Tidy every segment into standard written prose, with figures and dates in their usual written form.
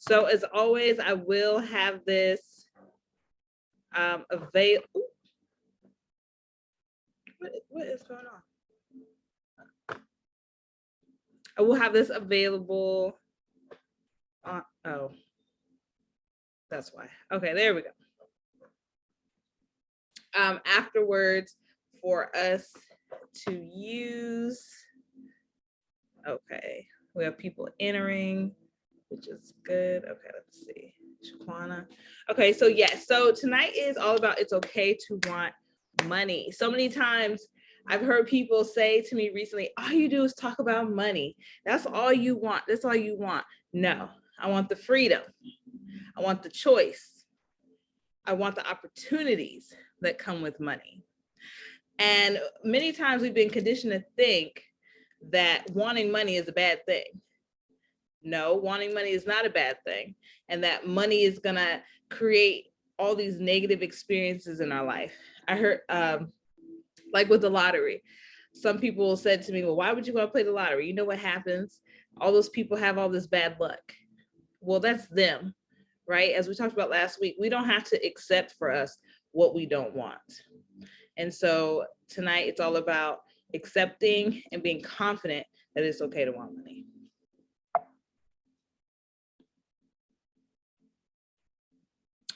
So as always, I will have this available. What is going on? I will have this available. Oh, that's why. Okay, there we go. Afterwards for us to use. Okay, we have people entering, which is good. Okay, let's see. Shaquana. Okay, so yes, so tonight is all about it's okay to want money. So many times I've heard people say to me recently, all you do is talk about money. That's all you want. That's all you want. No, I want the freedom. I want the choice. I want the opportunities that come with money. And many times we've been conditioned to think that wanting money is a bad thing. No, wanting money is not a bad thing. And that money is gonna create all these negative experiences in our life. I heard, like with the lottery, some people said to me, well, why would you want to play the lottery? You know what happens? All those people have all this bad luck. Well, that's them, right? As we talked about last week, we don't have to accept for us what we don't want. And so tonight it's all about accepting and being confident that it's okay to want money.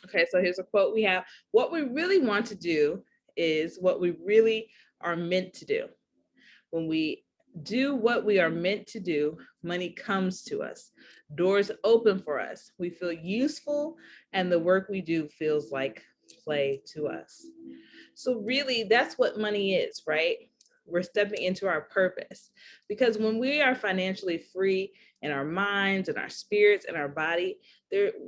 Okay, so here's a quote we have. What we really want to do is what we really are meant to do. When we do what we are meant to do, money comes to us. Doors open for us. We feel useful, and the work we do feels like play to us. So really, that's what money is, right? We're stepping into our purpose. Because when we are financially free in our minds and our spirits and our body,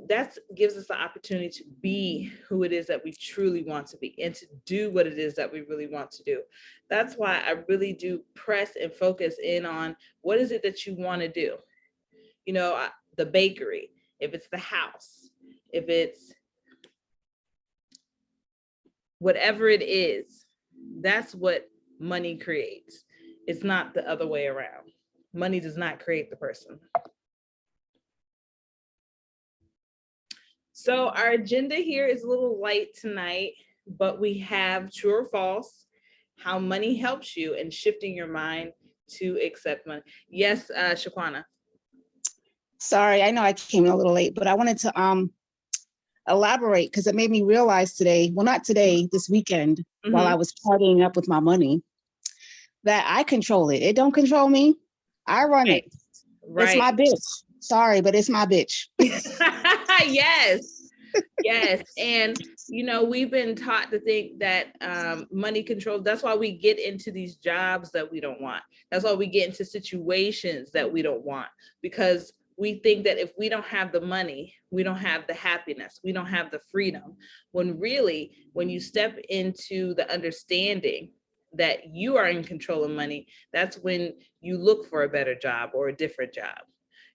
that gives us the opportunity to be who it is that we truly want to be and to do what it is that we really want to do. That's why I really do press and focus in on what is it that you want to do? You know, the bakery, if it's the house, if it's whatever it is, that's what money creates. It's not the other way around. Money does not create the person. So our agenda here is a little light tonight, but we have true or false, how money helps you in shifting your mind to accept money. Yes, Shaquana. Sorry, I know I came in a little late, but I wanted to elaborate because it made me realize today, well, not today, this weekend, while I was partying up with my money, that I control it. It don't control me. I run it. It's my bitch. Sorry, but it's my bitch. Yes. Yes. And, you know, we've been taught to think that money controls. That's why we get into these jobs that we don't want. That's why we get into situations that we don't want, because we think that if we don't have the money, we don't have the happiness, we don't have the freedom. When really, when you step into the understanding that you are in control of money, that's when you look for a better job or a different job.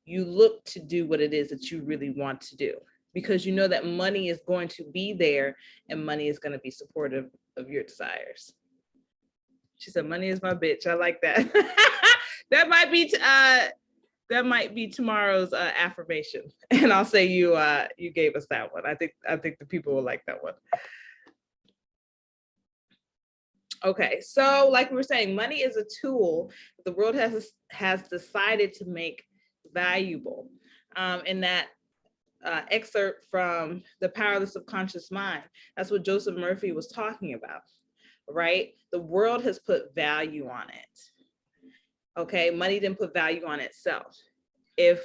You look to do what it is that you really want to do, because you know that money is going to be there and money is going to be supportive of your desires. She said, money is my bitch. I like that. That might be tomorrow's affirmation. And I'll say you gave us that one. I think the people will like that one. Okay, so like we were saying, money is a tool that the world has decided to make valuable. In that excerpt from The Power of the Subconscious Mind, that's what Joseph Murphy was talking about, right? The world has put value on it. Okay, money didn't put value on itself. If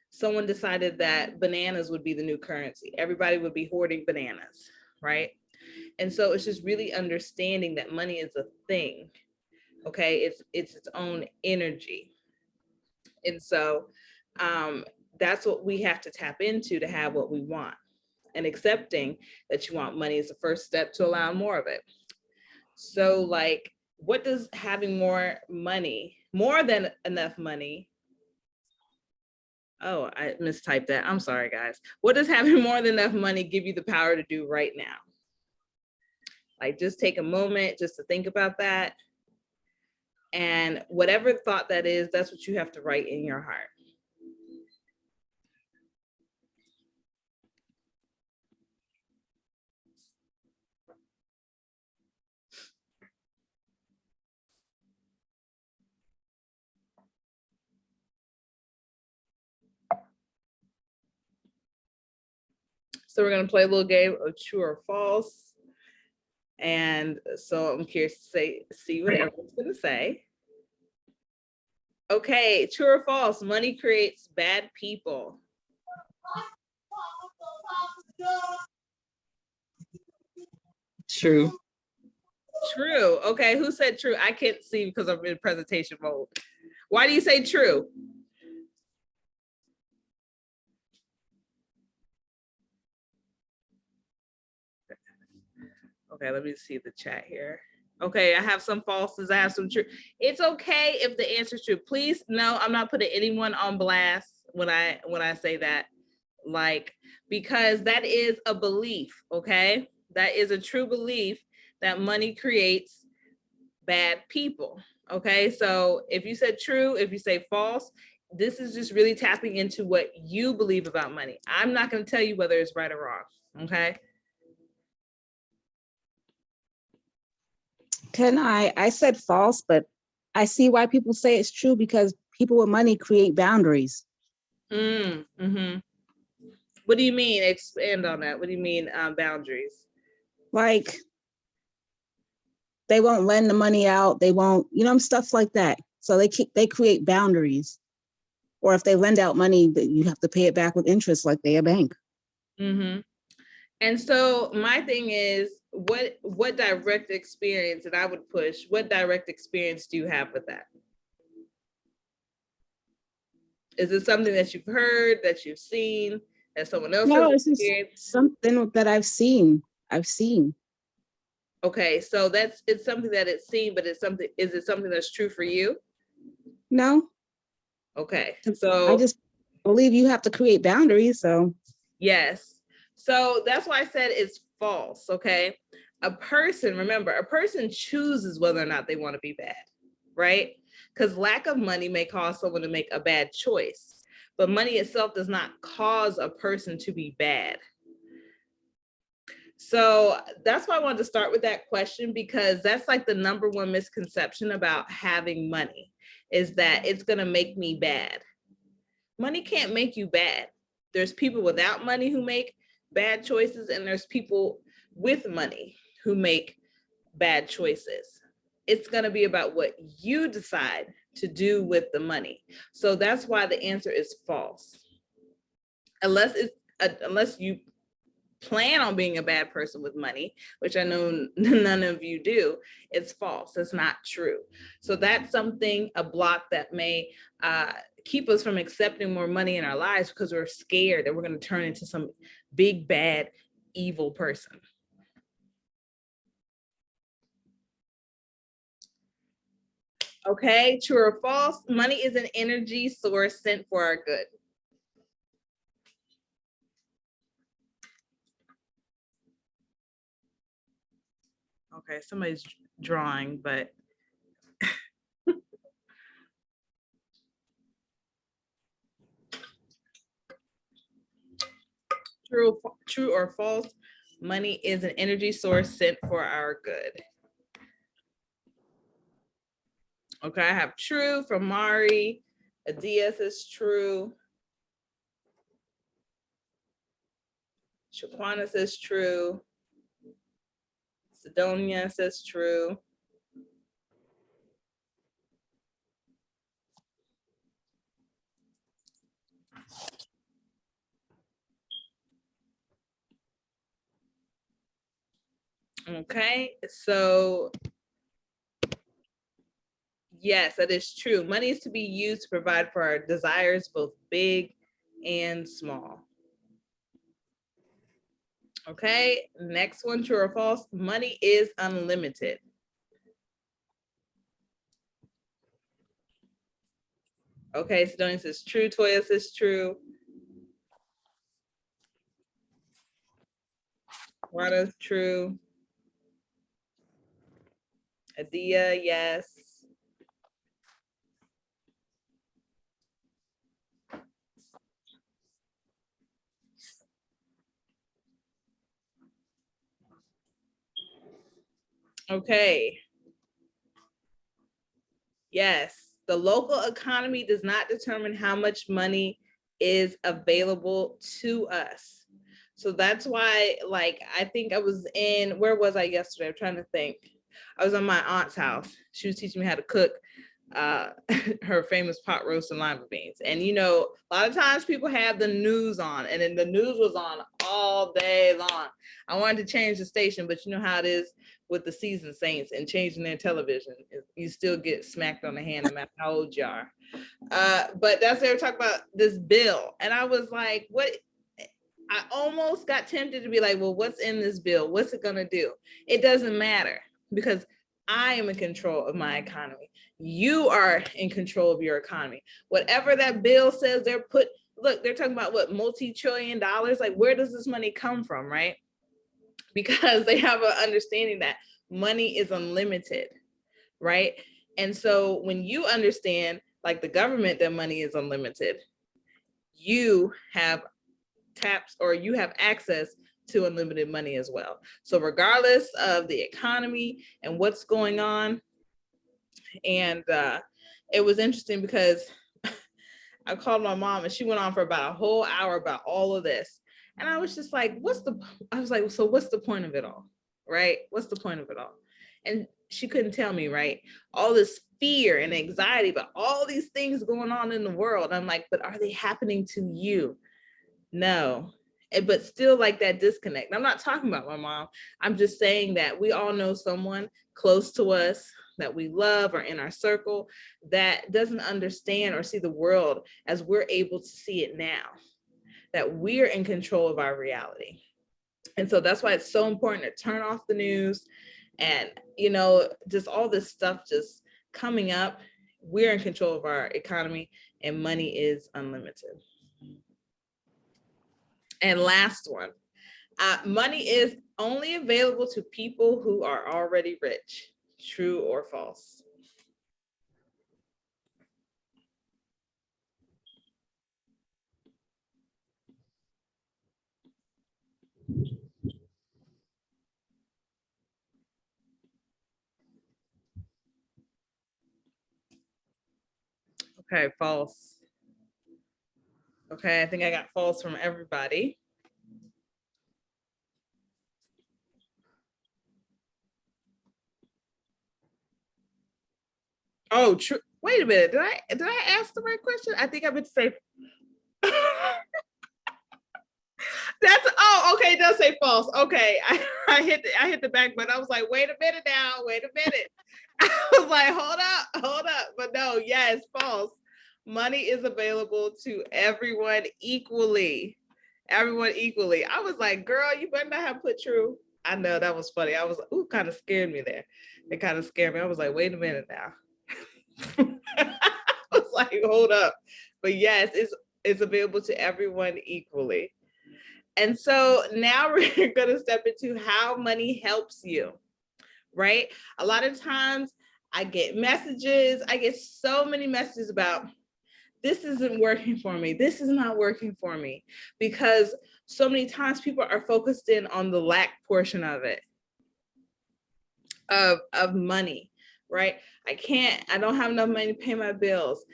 someone decided that bananas would be the new currency, everybody would be hoarding bananas, right? And so it's just really understanding that money is a thing. Okay, it's its own energy. And so that's what we have to tap into to have what we want. And accepting that you want money is the first step to allow more of it. So like, what does having more money, more than enough money? Oh, I mistyped that. I'm sorry, guys. What does having more than enough money give you the power to do right now? Like, just take a moment just to think about that. And whatever thought that is, that's what you have to write in your heart. So we're gonna play a little game of true or false. And so I'm curious to see what everyone's gonna say. Okay, true or false, money creates bad people. True. True. Okay, who said true? I can't see because I'm in presentation mode. Why do you say true? Okay, let me see the chat here. Okay, I have some falses, I have some true. It's okay if the answer is true. Please, no, I'm not putting anyone on blast when I say that, like, because that is a belief, okay? That is a true belief that money creates bad people, okay? So if you said true, if you say false, this is just really tapping into what you believe about money. I'm not going to tell you whether it's right or wrong, okay? I said false, but I see why people say it's true because people with money create boundaries. Mm-hmm. What do you mean? Expand on that. What do you mean boundaries? Like they won't lend the money out. They won't, stuff like that. So they create boundaries. Or if they lend out money, that you have to pay it back with interest like they a bank. Mm-hmm. And so my thing is, what direct experience, and I would push, what direct experience do you have with that? Is it something that you've heard, that you've seen, that someone else No, has it's just experienced? something that I've seen. Okay, so it's something that it's seen, but is it something that's true for you? No. Okay, I so just believe you have to create boundaries. So yes. So that's why I said it's false, okay? Remember, a person chooses whether or not they want to be bad, right? Because lack of money may cause someone to make a bad choice, but money itself does not cause a person to be bad. So that's why I wanted to start with that question, because that's like the number one misconception about having money, is that it's going to make me bad. Money can't make you bad. There's people without money who make bad choices, and there's people with money who make bad choices. It's going to be about what you decide to do with the money. So that's why the answer is false. Unless you plan on being a bad person with money, which I know none of you do, it's false. It's not true. So that's something, a block that may keep us from accepting more money in our lives, because we're scared that we're going to turn into some big, bad, evil person. Okay, true or false? Money is an energy source sent for our good. Okay, somebody's drawing, but true or false? Money is an energy source sent for our good. Okay, I have true from Mari. Adia says true. Shaquana says true. Sidonia says true. Okay, so yes, that is true. Money is to be used to provide for our desires, both big and small. Okay, next one, true or false? Money is unlimited. Okay, Sidonia says true. Toya says true. Juana's true. Adia, yes. Okay. Yes, the local economy does not determine how much money is available to us. So that's why, like, I think I was where was I yesterday? I'm trying to think. I was in my aunt's house. She was teaching me how to cook her famous pot roast and lima beans. And you know, a lot of times people have the news on, and then the news was on all day long. I wanted to change the station, but you know how it is with the seasoned saints and changing their television. You still get smacked on the hand no matter how old you are. But that's they were talking about this bill, and I was like, what? I almost got tempted to be like, well, what's in this bill? What's it gonna do? It doesn't matter, because I am in control of my economy. You are in control of your economy. Whatever that bill says, they're talking about what, multi-trillion dollars? Like, where does this money come from, right? Because they have an understanding that money is unlimited, right? And so when you understand, like the government, that money is unlimited, you have taps, or you have access to unlimited money as well. So regardless of the economy and what's going on, and it was interesting because I called my mom and she went on for about a whole hour about all of this. And I was just like, I was like, so what's the point of it all? Right? What's the point of it all? And she couldn't tell me, right? All this fear and anxiety about all these things going on in the world. I'm like, but are they happening to you? No. But still, like, that disconnect. I'm not talking about my mom. I'm just saying that we all know someone close to us that we love or in our circle that doesn't understand or see the world as we're able to see it now, that we're in control of our reality. And so that's why it's so important to turn off the news and, you know, just all this stuff just coming up. We're in control of our economy and money is unlimited. And last one, money is only available to people who are already rich. True or false? Okay, false. Okay, I think I got false from everybody. Oh, true. Wait a minute. Did I ask the right question? I think I meant to say. Okay, it does say false. Okay, I hit the back button. I was like, wait a minute now, wait a minute. I was like, hold up. But no, yes, false. Money is available to everyone equally. Everyone equally. I was like, girl, you better not have put true. I know, that was funny. I was, kind of scared me there. It kind of scared me. I was like, wait a minute now. I was like, hold up. But yes, it's available to everyone equally. And so now we're going to step into how money helps you, right? A lot of times I get so many messages about, this isn't working for me. This is not working for me, because so many times people are focused in on the lack portion of it, of money, right? I don't have enough money to pay my bills.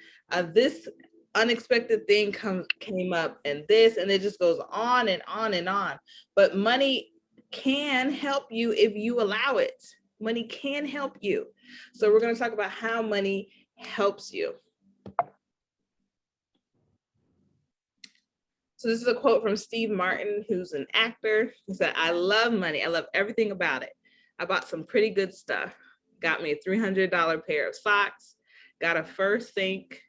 This unexpected thing came up, and this, and it just goes on and on and on. But money can help you if you allow it. Money can help you. So we're going to talk about how money helps you. So this is a quote from Steve Martin, who's an actor. He said, I love money. I love everything about it. I bought some pretty good stuff. Got me a $300 pair of socks, got a fur sink,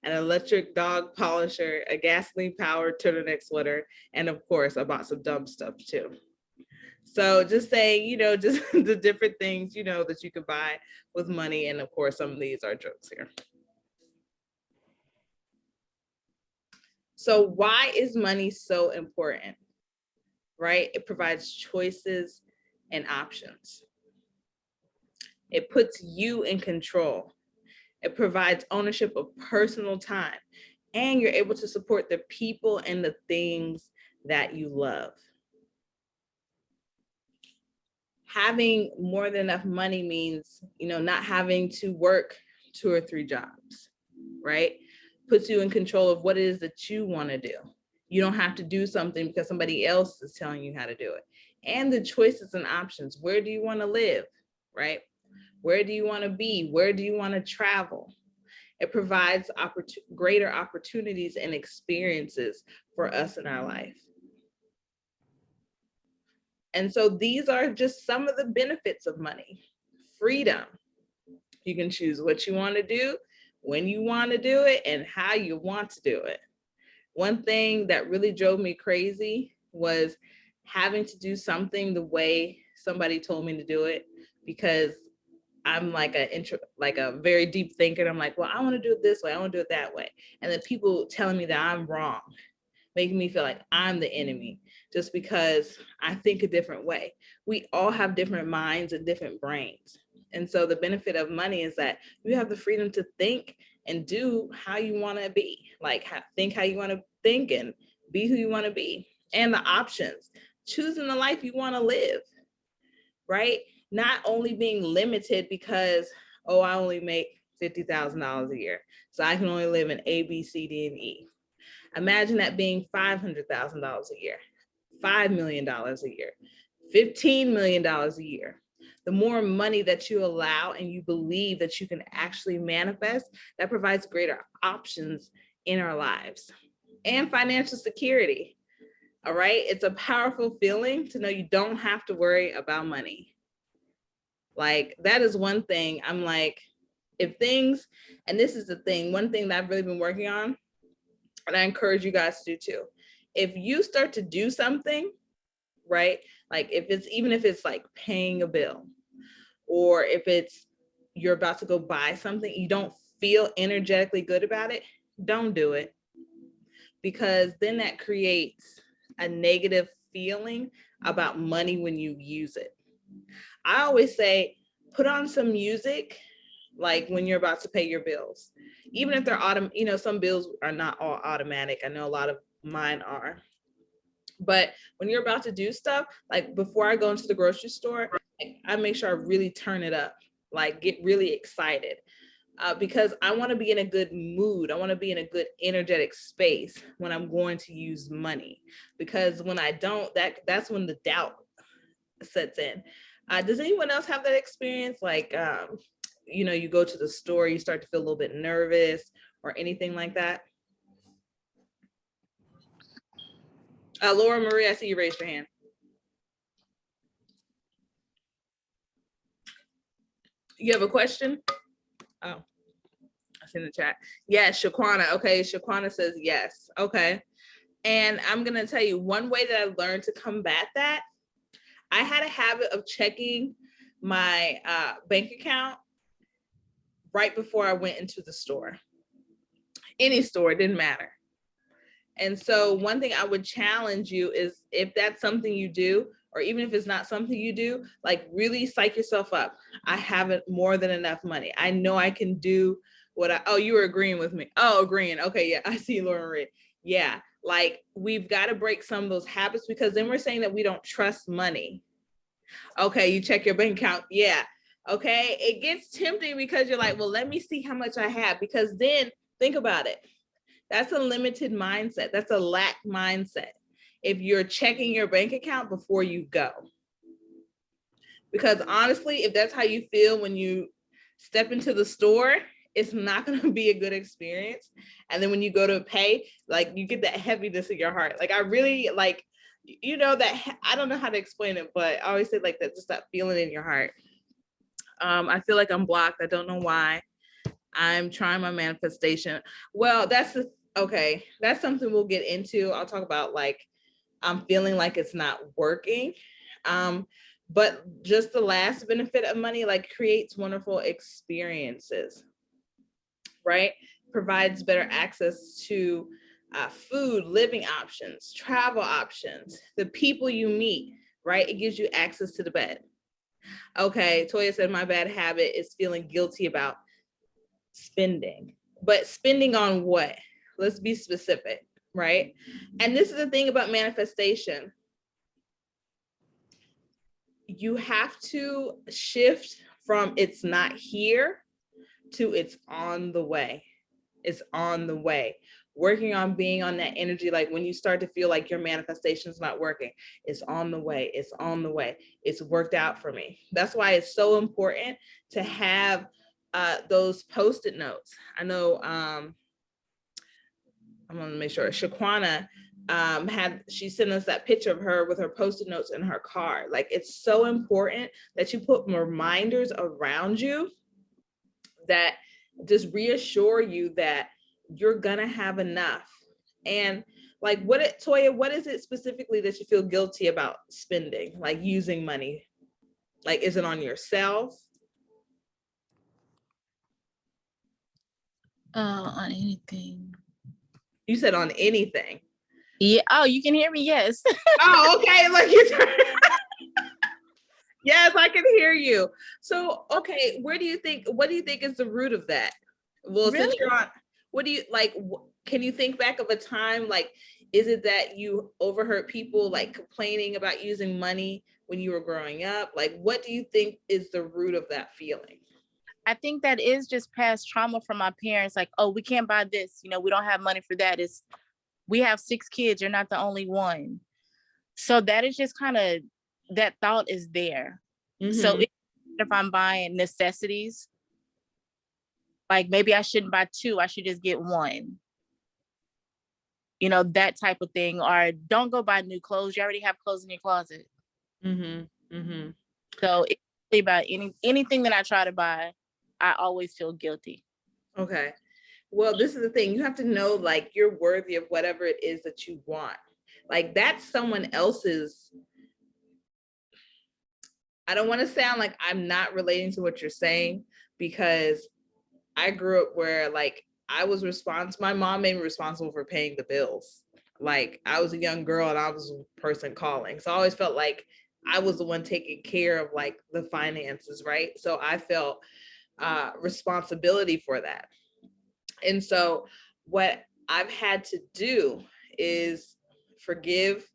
an electric dog polisher, a gasoline-powered turtleneck sweater, and of course, I bought some dumb stuff too. So just saying, just the different things, that you could buy with money. And of course, some of these are jokes here. So why is money so important, right? It provides choices and options. It puts you in control. It provides ownership of personal time, and you're able to support the people and the things that you love. Having more than enough money means, not having to work 2 or 3 jobs, right? Puts you in control of what it is that you want to do. You don't have to do something because somebody else is telling you how to do it. And the choices and options. Where do you want to live, right? Where do you want to be? Where do you want to travel? It provides greater opportunities and experiences for us in our life. And so these are just some of the benefits of money. Freedom. You can choose what you want to do, when you want to do it, and how you want to do it. One thing that really drove me crazy was having to do something the way somebody told me to do it, because I'm like a very deep thinker. I'm like, well, I want to do it this way. I want to do it that way. And then people telling me that I'm wrong, making me feel like I'm the enemy just because I think a different way. We all have different minds and different brains. And so the benefit of money is that you have the freedom to think and do how you want to be, like think how you want to think and be who you want to be. And the options, choosing the life you want to live, right? Not only being limited because, oh, I only make $50,000 a year, so I can only live in A, B, C, D, and E. Imagine that being $500,000 a year, $5 million a year, $15 million a year. The more money that you allow and you believe that you can actually manifest, that provides greater options in our lives. And financial security, all right? It's a powerful feeling to know you don't have to worry about money. Like, that is one thing I'm like, if things, and this is the thing, one thing that I've really been working on, and I encourage you guys to do too. If you start to do something, right? Like even if it's like paying a bill, or if it's you're about to go buy something, you don't feel energetically good about it, don't do it. Because then that creates a negative feeling about money when you use it. I always say, put on some music, like when you're about to pay your bills, even if they're some bills are not all automatic. I know a lot of mine are, but when you're about to do stuff, like before I go into the grocery store, I make sure I really turn it up, like get really excited, because I want to be in a good mood. I want to be in a good energetic space when I'm going to use money, because when I don't, that's when the doubt sets in. Does anyone else have that experience? Like, you go to the store, you start to feel a little bit nervous or anything like that? Laura Marie, I see you raised your hand. You have a question? Oh, I see in the chat. Yes, Shaquana. Okay, Shaquana says yes. Okay. And I'm going to tell you one way that I learned to combat that. I had a habit of checking my bank account right before I went into the store. Any store, it didn't matter. And so one thing I would challenge you is, if that's something you do, or even if it's not something you do, like really psych yourself up. I have more than enough money. I know I can do oh, you were agreeing with me. Oh, agreeing. Okay, yeah, I see Lauren Reed. Yeah, like we've got to break some of those habits, because then we're saying that we don't trust money. Okay, you check your bank account. Yeah. Okay, it gets tempting because you're like, well, let me see how much I have, because then think about it. That's a limited mindset. That's a lack mindset. If you're checking your bank account before you go. Because honestly, if that's how you feel when you step into the store, it's not going to be a good experience. And then when you go to pay, like you get that heaviness in your heart. Like I really like, that I don't know how to explain it, but I always say like that, just that feeling in your heart. I feel like I'm blocked. I don't know why. I'm trying my manifestation. Well, that's something we'll get into. I'll talk about like, I'm feeling like it's not working. But just the last benefit of money, like creates wonderful experiences, right? Provides better access to food, living options, travel options, the people you meet, right? It gives you access to the bed. Okay, Toya said my bad habit is feeling guilty about spending, but spending on what? Let's be specific, right? And this is the thing about manifestation. You have to shift from it's not here to it's on the way. It's on the way. working on being on that energy. Like when you start to feel like your manifestation is not working, it's on the way. It's on the way. It's worked out for me. That's why it's so important to have those Post-it notes. I know I'm gonna make sure Shaquana she sent us that picture of her with her Post-it notes in her car. Like it's so important that you put reminders around you that just reassure you that you're gonna have enough. And like Toya, what is it specifically that you feel guilty about spending, like using money? Like, is it on yourself? On anything. You said on anything. Yeah. Oh, you can hear me? Yes. Oh, okay. Like you yes, I can hear you. So, okay, what do you think is the root of that? Well, Really? since you're on, what do you like? Can you think back of a time, like, is it that you overheard people like complaining about using money when you were growing up? Like, what do you think is the root of that feeling? I think that is just past trauma from my parents. Like, oh, we can't buy this. You know, we don't have money for that. We have 6 kids. You're not the only one. So that is just kind of, that thought is there. Mm-hmm. So if I'm buying necessities, like maybe I shouldn't buy 2, I should just get 1. You know, that type of thing. Or don't go buy new clothes. You already have clothes in your closet. Mm-hmm. Mm-hmm. So it's really about anything that I try to buy, I always feel guilty. Okay. Well, this is the thing. You have to know, like, you're worthy of whatever it is that you want. Like, that's someone else's. I don't want to sound like I'm not relating to what you're saying, because I grew up where, like, I was responsible. My mom made me responsible for paying the bills. Like, I was a young girl and I was the person calling. So I always felt like I was the one taking care of, like, the finances, right? So I felt responsibility for that. And so what I've had to do is forgive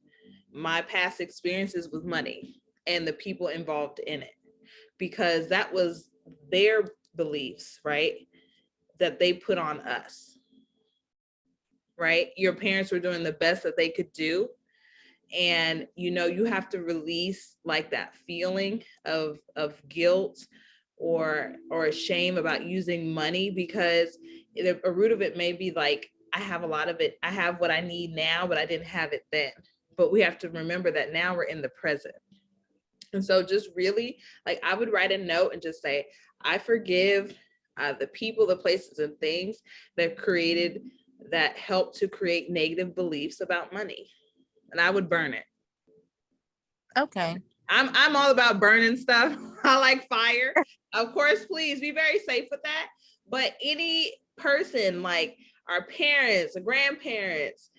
my past experiences with money and the people involved in it, because that was their beliefs, right? That they put on us, right? Your parents were doing the best that they could do. And, you know, you have to release like that feeling of guilt or shame about using money, because a root of it may be like, I have a lot of it. I have what I need now, but I didn't have it then. But we have to remember that now we're in the present. And so just really, like, I would write a note and just say, I forgive the people, the places, and things that helped to create negative beliefs about money. And I would burn it. Okay. I'm all about burning stuff. I like fire. Of course, please be very safe with that. But any person, like our parents, or grandparents,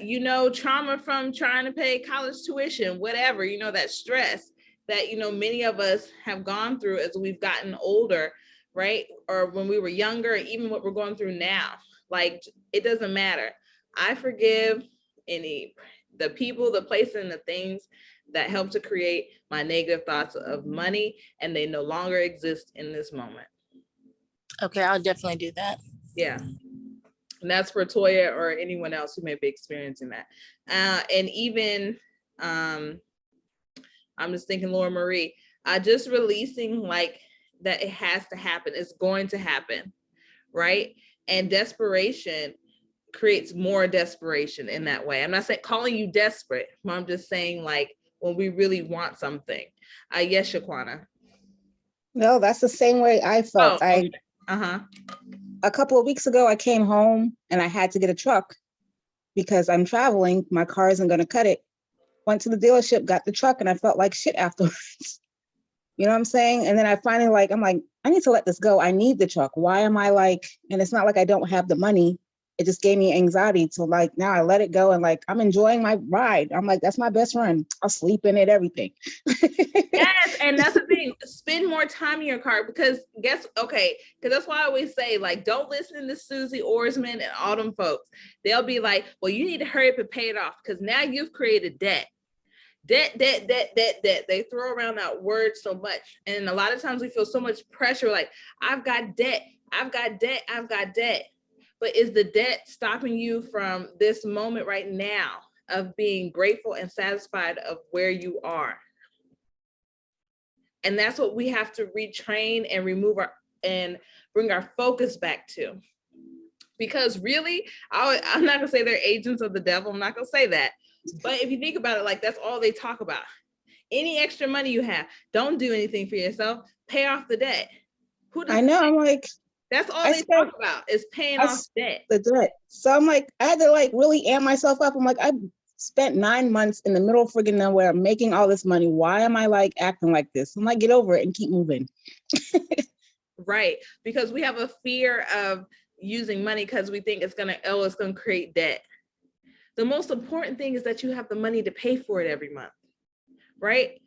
you know, trauma from trying to pay college tuition, whatever, you know, that stress that, you know, many of us have gone through as we've gotten older, right? Or when we were younger, even what we're going through now. Like, it doesn't matter. I forgive the people, the places, and the things that help to create my negative thoughts of money, and they no longer exist in this moment. Okay, I'll definitely do that. Yeah. And that's for Toya or anyone else who may be experiencing that. And even, I'm just thinking, Laura Marie, just releasing like that it has to happen. It's going to happen, right? And desperation creates more desperation in that way. I'm not saying calling you desperate, but I'm just saying, like, when we really want something. Yes, Shaquana. No, that's the same way I felt. Oh, okay. A couple of weeks ago, I came home and I had to get a truck because I'm traveling. My car isn't going to cut it. Went to the dealership, got the truck, and I felt like shit afterwards. You know what I'm saying? And then I finally I'm like, I need to let this go. I need the truck. Why am I like, and it's not like I don't have the money. It just gave me anxiety to like, now I let it go and like, I'm enjoying my ride. I'm like, that's my best friend. I'll sleep in it, everything. Yes, and that's the thing. Spend more time in your car, because because that's why I always say, like, don't listen to Susie Orsman and all them folks. They'll be like, well, you need to hurry up and pay it off because now you've created debt. Debt. They throw around that word so much. And a lot of times we feel so much pressure, like, I've got debt. but is the debt stopping you from this moment right now of being grateful and satisfied of where you are? And that's what we have to retrain and remove and bring our focus back to. Because really, I'm not gonna say they're agents of the devil. I'm not gonna say that. But if you think about it, like that's all they talk about. Any extra money you have, don't do anything for yourself. Pay off the debt. Who does I know. I'm like, that's all I they spent- talk about is paying I off debt. the debt. So I'm like, I had to like really amp myself up. I'm like, I spent 9 months in the middle of friggin' nowhere making all this money. Why am I like acting like this? I'm like, get over it and keep moving. Right. Because we have a fear of using money because we think it's gonna create debt. The most important thing is that you have the money to pay for it every month, right?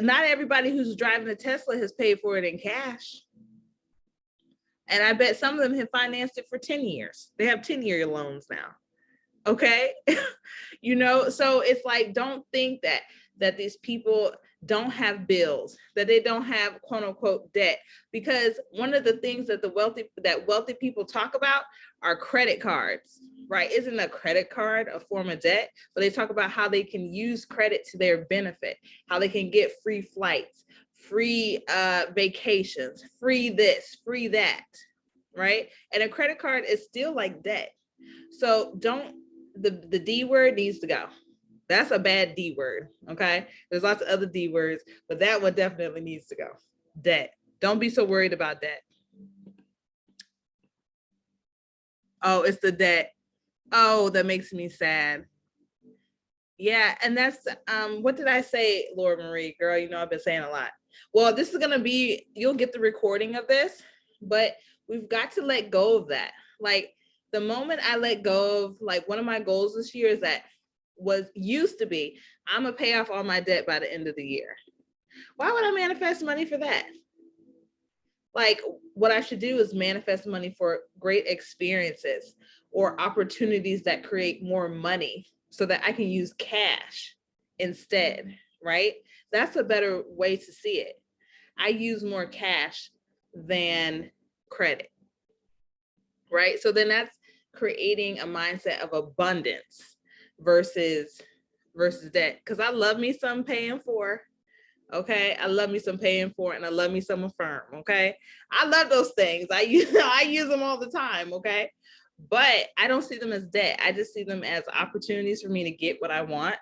Not everybody who's driving a Tesla has paid for it in cash. And I bet some of them have financed it for 10 years. They have 10-year loans now. Okay. You know, so it's like, don't think that these people don't have bills, that they don't have quote unquote debt, because one of the things that wealthy people talk about are credit cards, right? Isn't a credit card a form of debt? But they talk about how they can use credit to their benefit, how they can get free flights, free vacations, free this, free that, right? And a credit card is still like debt. So the D word needs to go. That's a bad D word, okay? There's lots of other D words, but that one definitely needs to go. Debt. Don't be so worried about debt. Oh, it's the debt. Oh, that makes me sad. Yeah, and that's, what did I say, Laura Marie? Girl, you know I've been saying a lot. Well, this is gonna be, you'll get the recording of this, but we've got to let go of that. Like, the moment I let go of, like, one of my goals this year is that used to be, I'm gonna pay off all my debt by the end of the year. Why would I manifest money for that? Like, what I should do is manifest money for great experiences or opportunities that create more money so that I can use cash instead, right? That's a better way to see it. I use more cash than credit, right? So then that's creating a mindset of abundance versus debt. Because I love me some paying for, okay? I love me some paying for, and I love me some Affirm, okay? I love those things. I use them all the time, okay? But I don't see them as debt. I just see them as opportunities for me to get what I want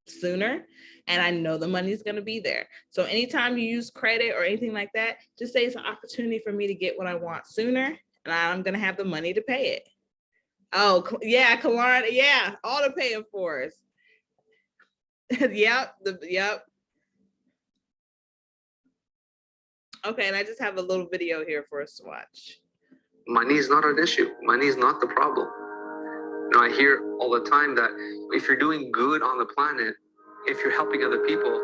sooner. And I know the money's gonna be there. So anytime you use credit or anything like that, just say it's an opportunity for me to get what I want sooner, and I'm gonna have the money to pay it. Oh, yeah, Kalana, yeah, all the paying fors. Yep, yep. Okay, and I just have a little video here for us to watch. Money is not an issue. Money is not the problem. You know, I hear all the time that if you're doing good on the planet, if you're helping other people,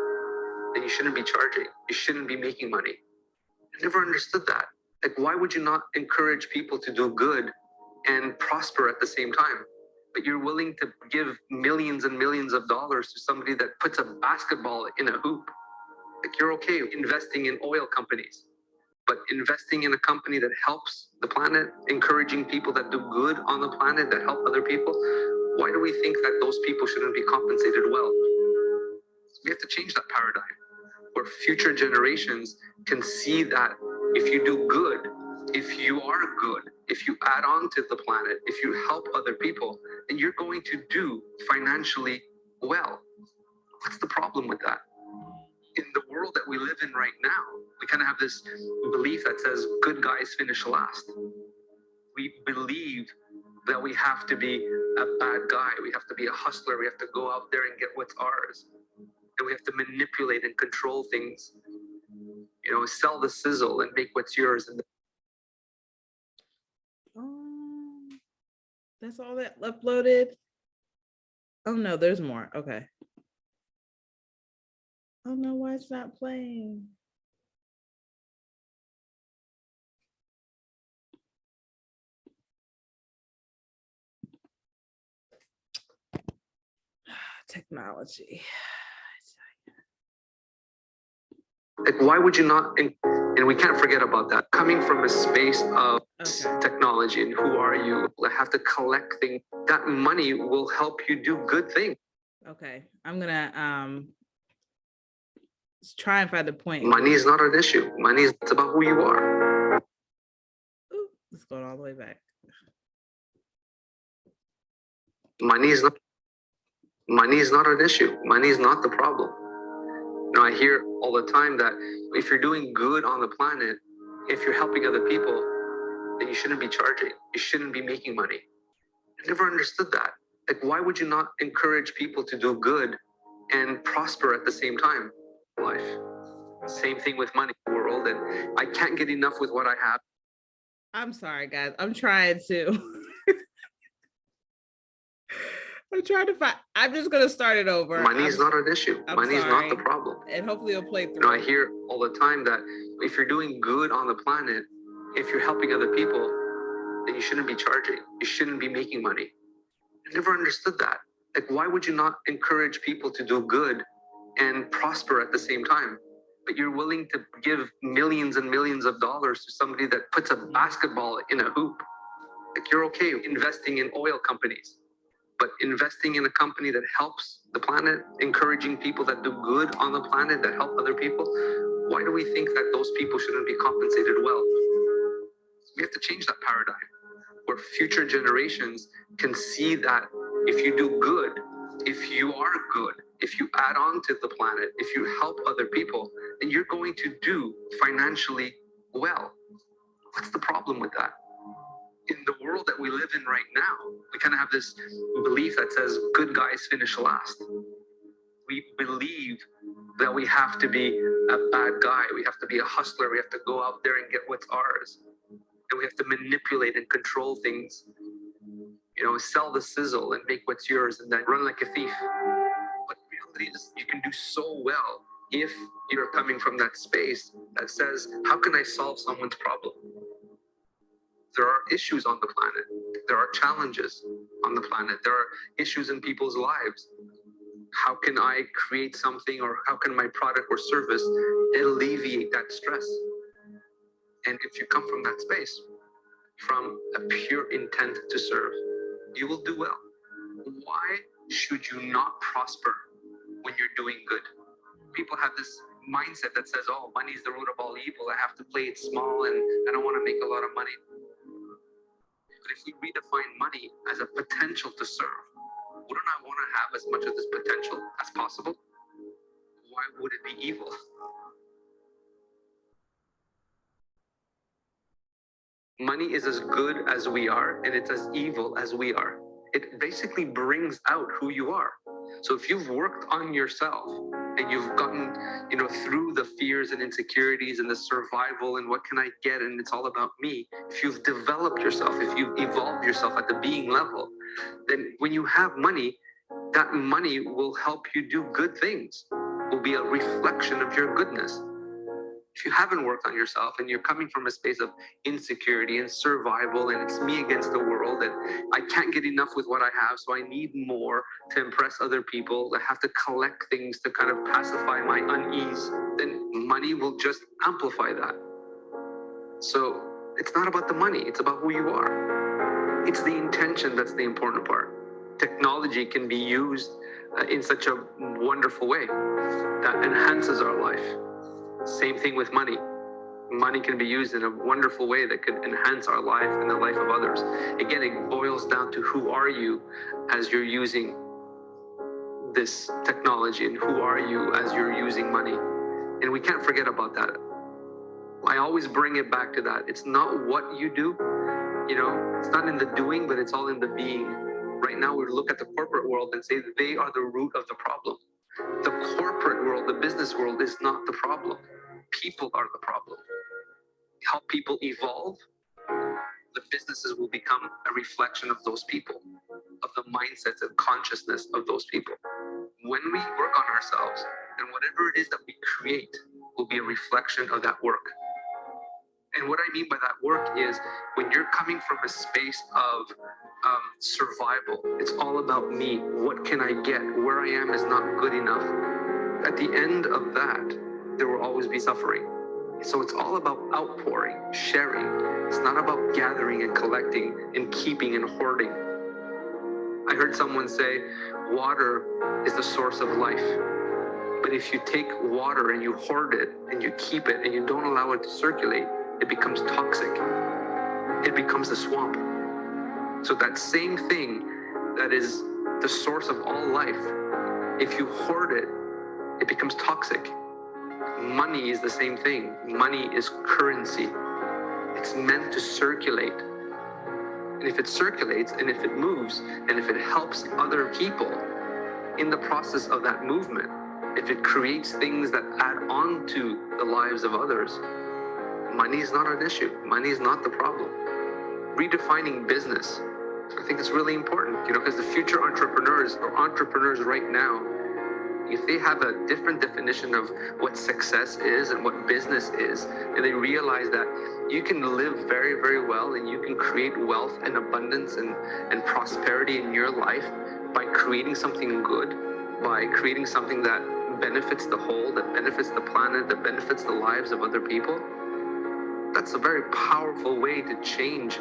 then you shouldn't be charging. You shouldn't be making money. I never understood that. Like, why would you not encourage people to do good and prosper at the same time? But you're willing to give millions and millions of dollars to somebody that puts a basketball in a hoop. Like, you're okay investing in oil companies, but investing in a company that helps the planet, encouraging people that do good on the planet, that help other people, why do we think that those people shouldn't be compensated well? We have to change that paradigm where future generations can see that if you do good, if you are good, if you add on to the planet, if you help other people, then you're going to do financially well. What's the problem with that? In the world that we live in right now, we kind of have this belief that says good guys finish last. We believe that we have to be a bad guy. We have to be a hustler. We have to go out there and get what's ours. And we have to manipulate and control things, you know, sell the sizzle and make what's yours. And That's all that uploaded. Oh no, there's more. Okay. Oh no, why it's not playing? Technology. like, why would you not And we can't forget about that. Coming from a space of Okay. technology and who are you, I have to collect things. That money will help you do good things. Okay. I'm gonna try and find the point. Money is not an issue. Money is it's about who you are. Ooh, it's going all the way back. Money is not an issue. Money is not the problem. You know, I hear all the time that if you're doing good on the planet, if you're helping other people, then you shouldn't be charging. You shouldn't be making money. I never understood that. Like, why would you not encourage people to do good and prosper at the same time? Life. Same thing with money in the world. And I can't get enough with what I have. I'm sorry, guys. I'm trying to. I'm trying to find. I'm just gonna start it over. Money is not an issue. I'm Money is not the sorry. problem. And hopefully it'll play You know, I through. hear all the time that if you're doing good on the planet, if you're helping other people, then you shouldn't be charging. You shouldn't be making money. I never understood that. Like, why would you not encourage people to do good and prosper at the same time? But you're willing to give millions and millions of dollars to somebody that puts a basketball in a hoop. Like, you're okay investing in oil companies, but investing in a company that helps the planet, encouraging people that do good on the planet, that help other people, why do we think that those people shouldn't be compensated well? We have to change that paradigm where future generations can see that if you do good, if you are good, if you add on to the planet, if you help other people, then you're going to do financially well. What's the problem with that? In the world that we live in right now, we kind of have this belief that says good guys finish last. We believe that we have to be a bad guy. We have to be a hustler. We have to go out there and get what's ours. And we have to manipulate and control things. You know, sell the sizzle and make what's yours and then run like a thief. But the reality is you can do so well if you're coming from that space that says, how can I solve someone's problem? There are issues on the planet. There are challenges on the planet. There are issues in people's lives. How can I create something, or how can my product or service alleviate that stress? And if you come from that space, from a pure intent to serve, you will do well. Why should you not prosper when you're doing good? People have this mindset that says, oh, money is the root of all evil. I have to play it small and I don't want to make a lot of money. But if we redefine money as a potential to serve, wouldn't I want to have as much of this potential as possible? Why would it be evil? Money is as good as we are, and it's as evil as we are. It basically brings out who you are. So if you've worked on yourself and you've gotten, through the fears and insecurities and the survival and what can I get, and it's all about me. If you've developed yourself, if you've evolved yourself at the being level, then when you have money, that money will help you do good things, will be a reflection of your goodness. If you haven't worked on yourself and you're coming from a space of insecurity and survival and it's me against the world and I can't get enough with what I have, so I need more to impress other people, I have to collect things to kind of pacify my unease, then money will just amplify that. So it's not about the money, it's about who you are. It's the intention that's the important part. Technology can be used in such a wonderful way that enhances our life. Same thing with money. Money can be used in a wonderful way that could enhance our life and the life of others. Again, it boils down to who are you as you're using this technology, and who are you as you're using money. And we can't forget about that. I always bring it back to that. It's not what you do, it's not in the doing, but it's all in the being. Right now, we look at the corporate world and say that they are the root of the problem. The corporate world, the business world is not the problem. People are the problem. Help people evolve. The businesses will become a reflection of those people, of the mindsets and consciousness of those people. When we work on ourselves, then whatever it is that we create will be a reflection of that work. And what I mean by that work is when you're coming from a space of survival, it's all about me. What can I get? Where I am is not good enough. At the end of that, there will always be suffering. So it's all about outpouring, sharing. It's not about gathering and collecting and keeping and hoarding. I heard someone say, water is the source of life. But if you take water and you hoard it and you keep it and you don't allow it to circulate, it becomes toxic. It becomes a swamp. So that same thing that is the source of all life, if you hoard it, it becomes toxic. Money is the same thing. Money is currency. It's meant to circulate. And if it circulates and if it moves and if it helps other people in the process of that movement, if it creates things that add on to the lives of others, money is not an issue. Money is not the problem. Redefining business, I think it's really important, because the future entrepreneurs or entrepreneurs right now, if they have a different definition of what success is and what business is, and they realize that you can live very, very well and you can create wealth and abundance and prosperity in your life by creating something good, by creating something that benefits the whole, that benefits the planet, that benefits the lives of other people, that's a very powerful way to change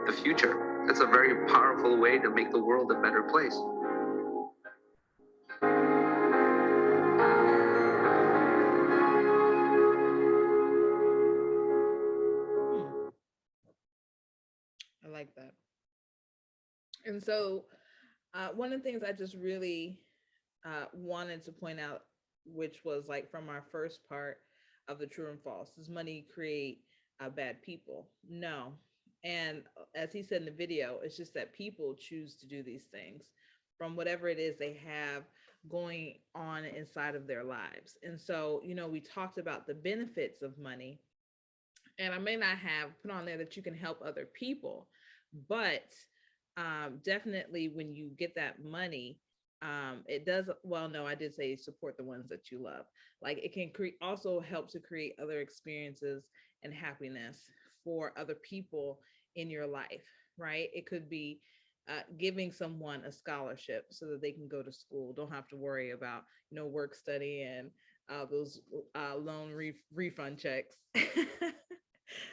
the future. That's a very powerful way to make the world a better place. I like that. And so one of the things I just really wanted to point out, which was like from our first part of the true and false, does money create bad people? No. And as he said in the video, it's just that people choose to do these things from whatever it is they have going on inside of their lives. And so, we talked about the benefits of money, and I may not have put on there that you can help other people, but definitely when you get that money, it does, well, no, I did say support the ones that you love. Like it can also help to create other experiences and happiness for other people in your life, right? It could be giving someone a scholarship so that they can go to school, don't have to worry about, work study and those loan refund checks.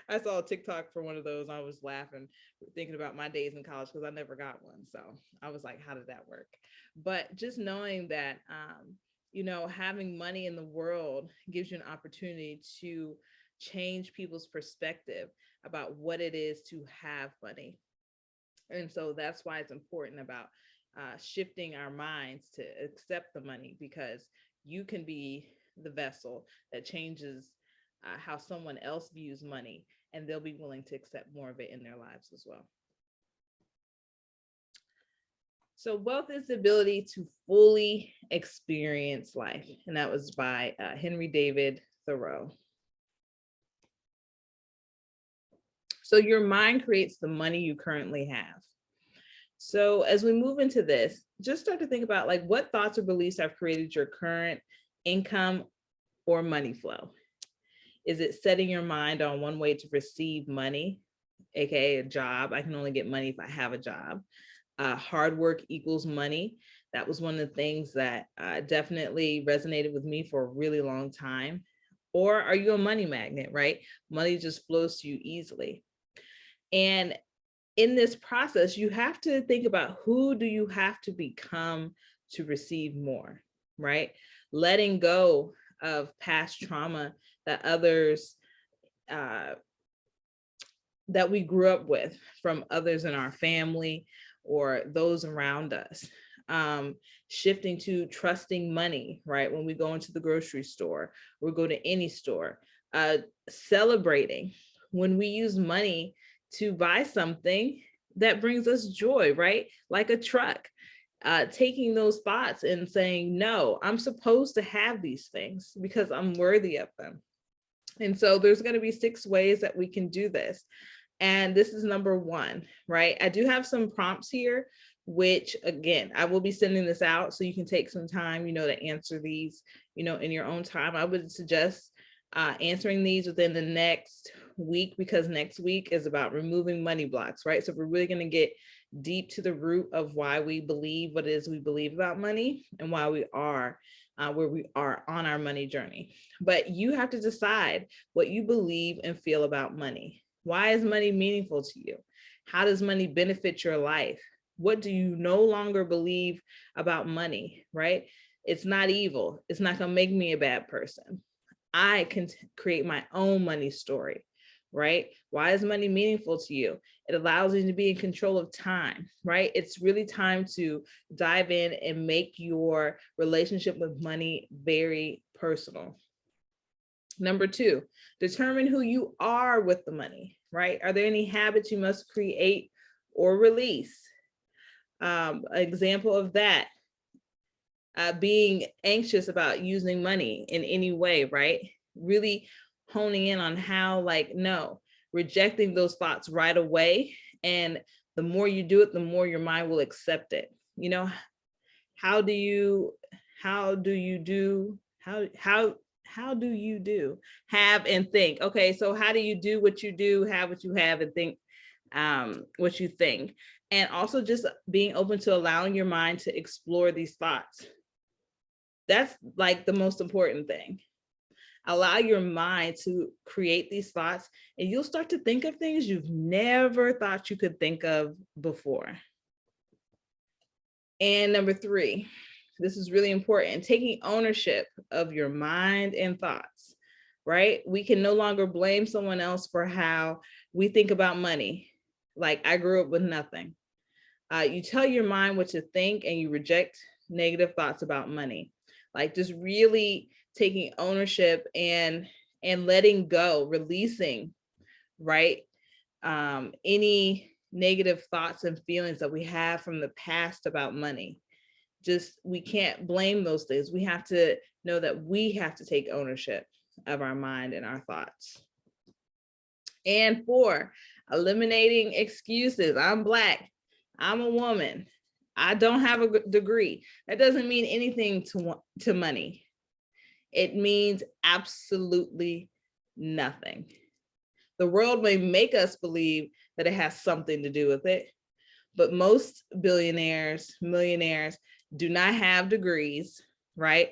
I saw a TikTok for one of those. I was laughing, thinking about my days in college because I never got one. So I was like, how did that work? But just knowing that, having money in the world gives you an opportunity to change people's perspective about what it is to have money. And so that's why it's important about shifting our minds to accept the money, because you can be the vessel that changes how someone else views money, and they'll be willing to accept more of it in their lives as well. So wealth is the ability to fully experience life. And that was by Henry David Thoreau. So your mind creates the money you currently have. So as we move into this, just start to think about like what thoughts or beliefs have created your current income or money flow. Is it setting your mind on one way to receive money, aka a job? I can only get money if I have a job. Hard work equals money. That was one of the things that definitely resonated with me for a really long time. Or are you a money magnet, right? Money just flows to you easily. And in this process, you have to think about who do you have to become to receive more, right? Letting go of past trauma that others, that we grew up with from others in our family or those around us. Shifting to trusting money, right? When we go into the grocery store or go to any store, celebrating when we use money to buy something that brings us joy, right? Like a truck, taking those thoughts and saying, no, I'm supposed to have these things because I'm worthy of them. And so there's going to be 6 ways that we can do this. And this is number 1, right? I do have some prompts here, which again, I will be sending this out so you can take some time, to answer these, in your own time. I would suggest answering these within the next week, because next week is about removing money blocks, right? So we're really going to get deep to the root of why we believe what it is we believe about money and why we are where we are on our money journey. But you have to decide what you believe and feel about money. Why is money meaningful to you? How does money benefit your life? What do you no longer believe about money, right? It's not evil. It's not going to make me a bad person. I can create my own money story, right? Why is money meaningful to you? It allows you to be in control of time, right? It's really time to dive in and make your relationship with money very personal. Number 2, determine who you are with the money, right? Are there any habits you must create or release? Example of that, being anxious about using money in any way, right? Really honing in on how, like, no, rejecting those thoughts right away. And the more you do it, the more your mind will accept it. You know, how do you do have and think? Okay, so how do you do what you do, have what you have, and think what you think? And also just being open to allowing your mind to explore these thoughts. That's like the most important thing. Allow your mind to create these thoughts, and you'll start to think of things you've never thought you could think of before. And number 3, this is really important, taking ownership of your mind and thoughts, right? We can no longer blame someone else for how we think about money. Like, I grew up with nothing. You tell your mind what to think, and you reject negative thoughts about money. Like, just really taking ownership and letting go, releasing, right? Any negative thoughts and feelings that we have from the past about money. Just, we can't blame those things. We have to know that we have to take ownership of our mind and our thoughts. And 4, eliminating excuses. I'm Black. I'm a woman. I don't have a degree. That doesn't mean anything to money. It means absolutely nothing. The world may make us believe that it has something to do with it, but most billionaires, millionaires do not have degrees, right?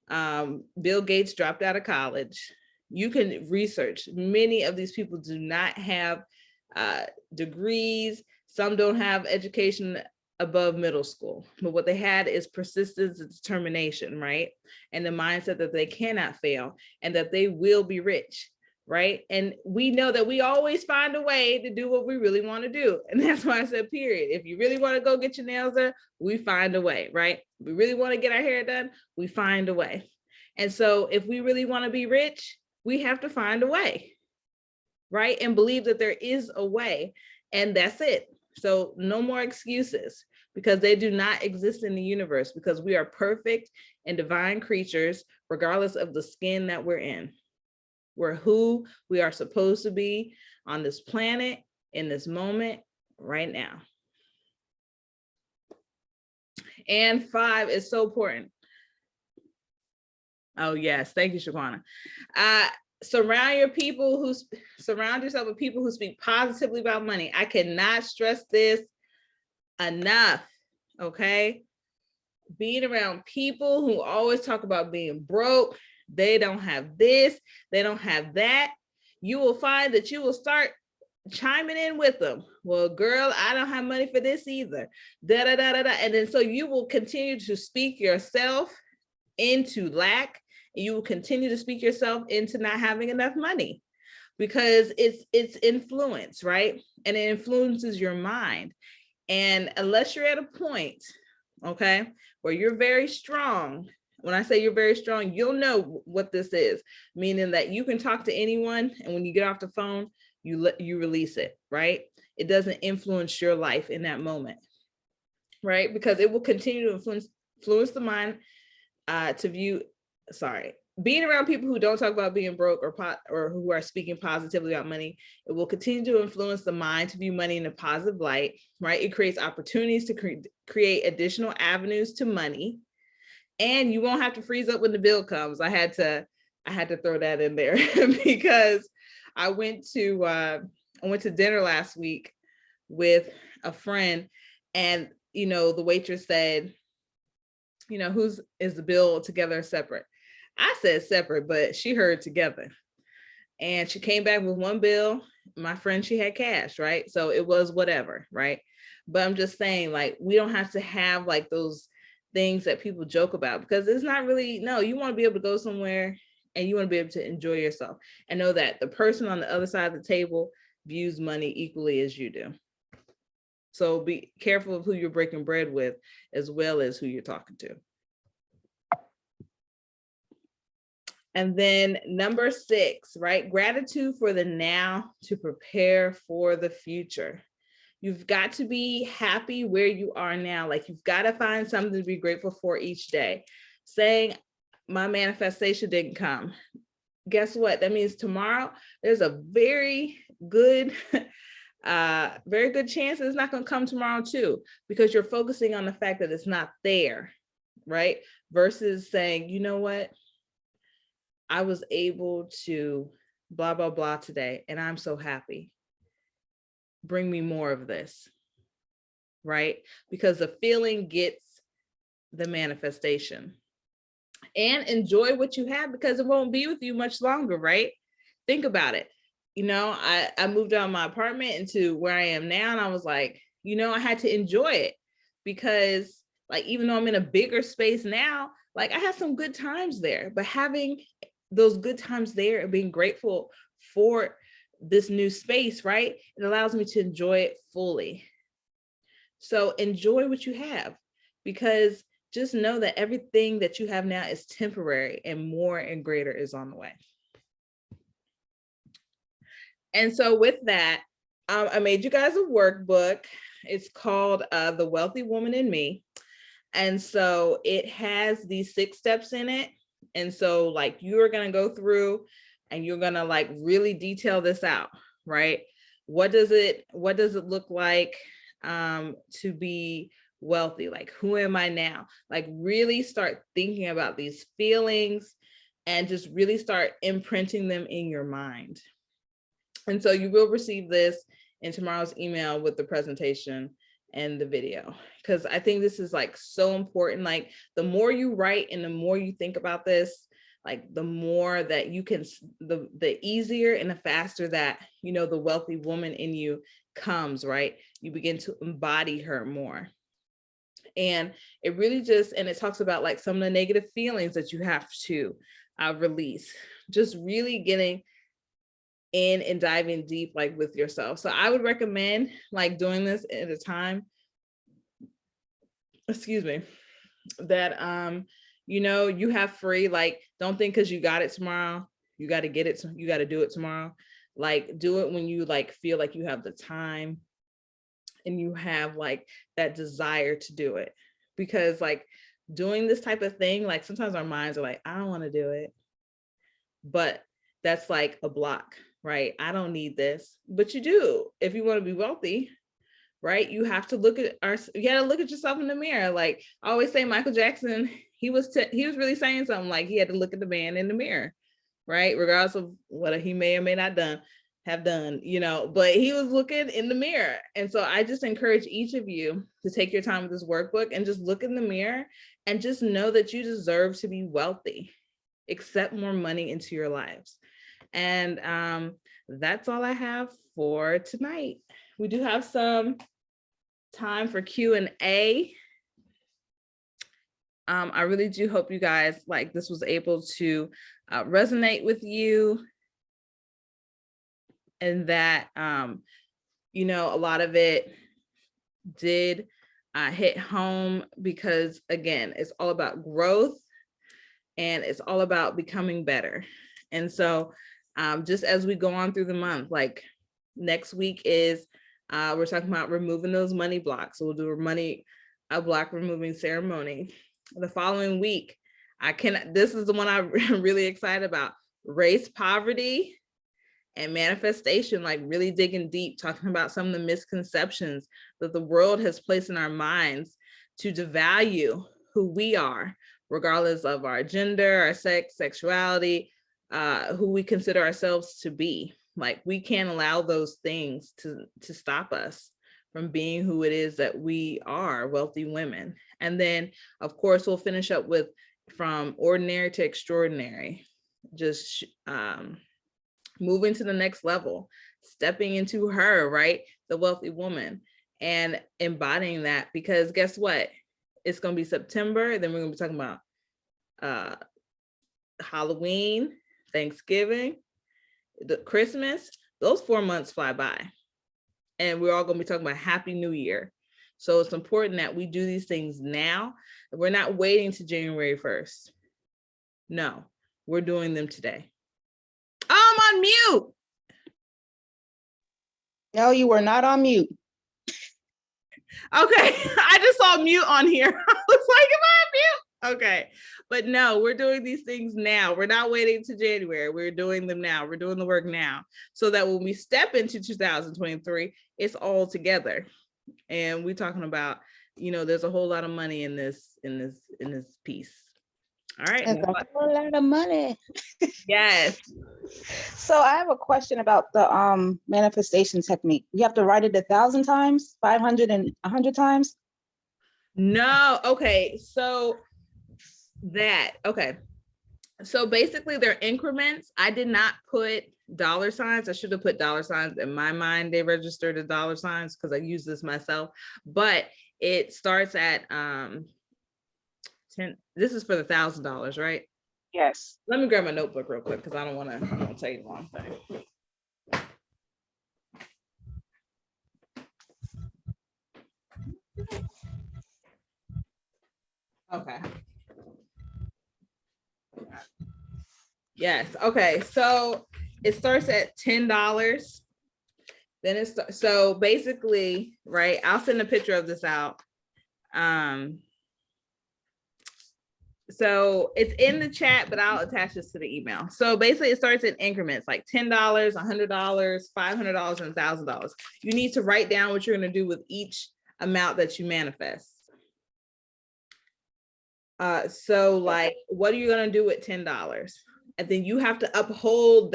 Bill Gates dropped out of college. You can research. Many of these people do not have degrees. Some don't have education above middle school, but what they had is persistence and determination, right? And the mindset that they cannot fail and that they will be rich, right? And we know that we always find a way to do what we really want to do. And that's why I said, period. If you really want to go get your nails done, we find a way, right? If we really want to get our hair done, we find a way. And so if we really want to be rich, we have to find a way, right? And believe that there is a way, and that's it. So no more excuses, because they do not exist in the universe, because we are perfect and divine creatures, regardless of the skin that we're in. We're who we are supposed to be on this planet, in this moment, right now. And 5 is so important. Oh yes, thank you, Shaquana. Surround yourself with people who speak positively about money. I cannot stress this enough, okay? Being around people who always talk about being broke, they don't have this, they don't have that, you will find that you will start chiming in with them. Well, girl, I don't have money for this either. Da, da, da, da, da. And then so you will continue to speak yourself into lack, and you will continue to speak yourself into not having enough money, because it's influence, right? And it influences your mind. And unless you're at a point, okay, where you're very strong, when I say you're very strong, you'll know what this is, meaning that you can talk to anyone, and when you get off the phone, you release it, right? It doesn't influence your life in that moment, right? Because it will continue to influence the mind being around people who don't talk about being broke or who are speaking positively about money. It will continue to influence the mind to view money in a positive light, right? It creates opportunities to create additional avenues to money, and you won't have to freeze up when the bill comes. I had to throw that in there because I went to dinner last week with a friend, and the waitress said, whose is the bill together or separate? I said separate, but she heard together. And she came back with one bill. My friend, she had cash, right? So it was whatever, right? But I'm just saying, like, we don't have to have like those things that people joke about, because it's not really, no, you want to be able to go somewhere and you want to be able to enjoy yourself and know that the person on the other side of the table views money equally as you do. So be careful of who you're breaking bread with, as well as who you're talking to. And then number 6, right? Gratitude for the now to prepare for the future. You've got to be happy where you are now. Like, you've got to find something to be grateful for each day. Saying my manifestation didn't come. Guess what? That means tomorrow there's a very good chance it's not going to come tomorrow too, because you're focusing on the fact that it's not there, right? Versus saying, you know what? I was able to blah, blah, blah today, and I'm so happy. Bring me more of this, right? Because the feeling gets the manifestation. And enjoy what you have, because it won't be with you much longer, right? Think about it. I moved out of my apartment into where I am now, and I was like, I had to enjoy it, because like, even though I'm in a bigger space now, like, I had some good times there, but having those good times there and being grateful for this new space, right? It allows me to enjoy it fully. So enjoy what you have, because just know that everything that you have now is temporary, and more and greater is on the way. And so with that, I made you guys a workbook. It's called The Wealthy Woman in Me. And so it has these 6 steps in it. And so like, you're going to go through and you're going to like really detail this out, right? What does it look like to be wealthy? Like, who am I now? Like, really start thinking about these feelings and just really start imprinting them in your mind. And so you will receive this in tomorrow's email with the presentation and the video, because I think this is like so important. Like, the more you write and the more you think about this, like, the more that you can, the easier and the faster that, the wealthy woman in you comes, right? You begin to embody her more. And it really just, and it talks about like some of the negative feelings that you have to release, just really getting in and diving deep, like, with yourself. So I would recommend like doing this at a time, that you have free. Like, don't think because you got it tomorrow, you got to get it, you got to do it tomorrow. Like, do it when you like feel like you have the time and you have like that desire to do it. Because like, doing this type of thing, like, sometimes our minds are like, I don't want to do it, but that's like a block, right? I don't need this, but you do. If you want to be wealthy, right? You have to you got to look at yourself in the mirror. Like, I always say, Michael Jackson, he was really saying something, like, he had to look at the man in the mirror, right? Regardless of what he may or may not have done, but he was looking in the mirror. And so I just encourage each of you to take your time with this workbook and just look in the mirror and just know that you deserve to be wealthy. Accept more money into your lives. And that's all I have for tonight. We do have some time for Q&A. I really do hope you guys, like, this was able to resonate with you, and that a lot of it did hit home, because again, it's all about growth and it's all about becoming better. And so just as we go on through the month, like, next week is we're talking about removing those money blocks. So we'll do a money block removing ceremony. The following week, this is the one I'm really excited about: race, poverty, and manifestation. Like, really digging deep, talking about some of the misconceptions that the world has placed in our minds to devalue who we are, regardless of our gender, our sex, sexuality, who we consider ourselves to be. Like, we can't allow those things to stop us, from being who it is that we are, wealthy women. And then, of course, we'll finish up with from ordinary to extraordinary, just moving to the next level, stepping into her, right? The wealthy woman, and embodying that, because guess what? It's going to be September. Then we're going to be talking about Halloween, Thanksgiving, the Christmas. Those 4 months fly by, and we're all going to be talking about Happy New Year. So it's important that we do these things now. We're not waiting to January 1st. No, we're doing them today. Oh, I'm on mute. No, you were not on mute. Okay, I just saw mute on here. I was like, am I on mute? Okay, but no, we're doing these things now. We're not waiting to January. We're doing them now. We're doing the work now, so that when we step into 2023, it's all together. And we're talking about, there's a whole lot of money in this piece. All right. That's a whole lot of money. Yes. So I have a question about the manifestation technique. You have to write it 1,000 times, 500 and 100 times? No. Okay. So basically they're increments. I did not put dollar signs. I should have put dollar signs. In my mind, they registered as dollar signs because I use this myself. But it starts at 10. This is for the $1,000, right? Yes. Let me grab my notebook real quick because I don't want to tell you the wrong thing. Okay. Yes. Okay. So it starts at $10. Then so basically, right? I'll send a picture of this out. So it's in the chat, but I'll attach this to the email. So basically it starts in increments like $10, $100, $500, and $1,000. You need to write down what you're going to do with each amount that you manifest. So like, what are you going to do with $10? And then you have to uphold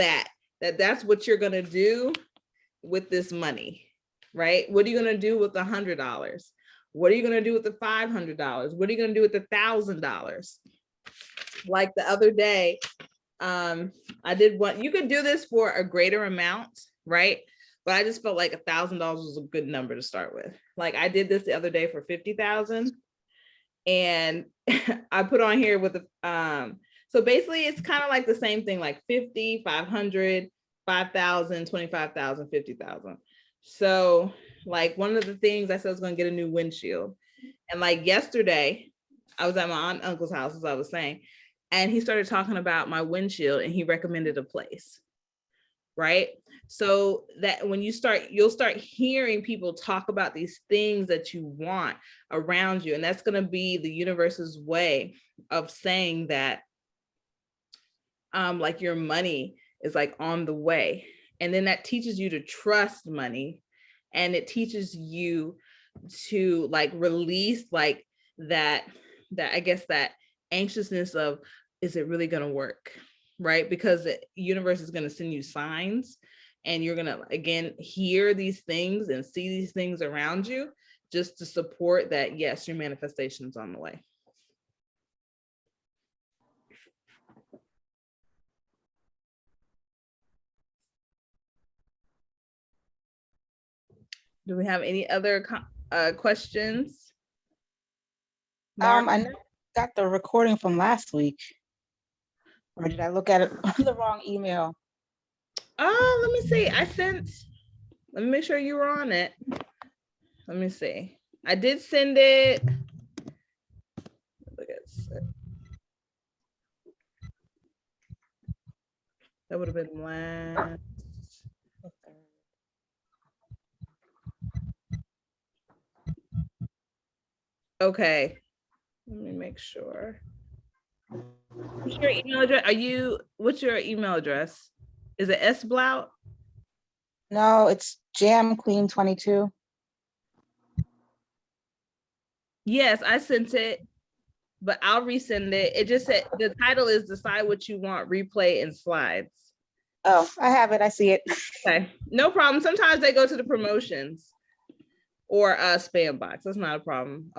that's what you're going to do with this money, right? What are you going to do with the $100? What are you going to do with the $500? What are you going to do with the $1,000? Like the other day, I did one. You could do this for a greater amount, right? But I just felt like $1,000 was a good number to start with. Like I did this the other day for 50,000, and I put on here with the so basically it's kind of like the same thing, like 50, 500, 5,000, 25,000, 50,000. So like one of the things I said I was going to get a new windshield. And like yesterday, I was at my aunt and uncle's house, as I was saying, and he started talking about my windshield and he recommended a place, right? So that when you'll start hearing people talk about these things that you want around you. And that's going to be the universe's way of saying that like your money is like on the way. And then that teaches you to trust money. And it teaches you to like release like that I guess that anxiousness of, is it really going to work? Right? Because the universe is going to send you signs, and you're going to, again, hear these things and see these things around you just to support that, yes, your manifestation is on the way. Do we have any other questions? I know I got the recording from last week. Or did I look at it on the wrong email? Oh, let me see. Let me make sure you were on it. Let me see. I did send it. Look at that would have been last. Okay. Let me make sure. What's your email address? What's your email address? Is it sblout? No, it's Jam Queen 22. Yes, I sent it, but I'll resend it. It just said the title is Decide What You Want, Replay and Slides. Oh, I have it. I see it. Okay, no problem. Sometimes they go to the promotions. or a spam box. That's not a problem.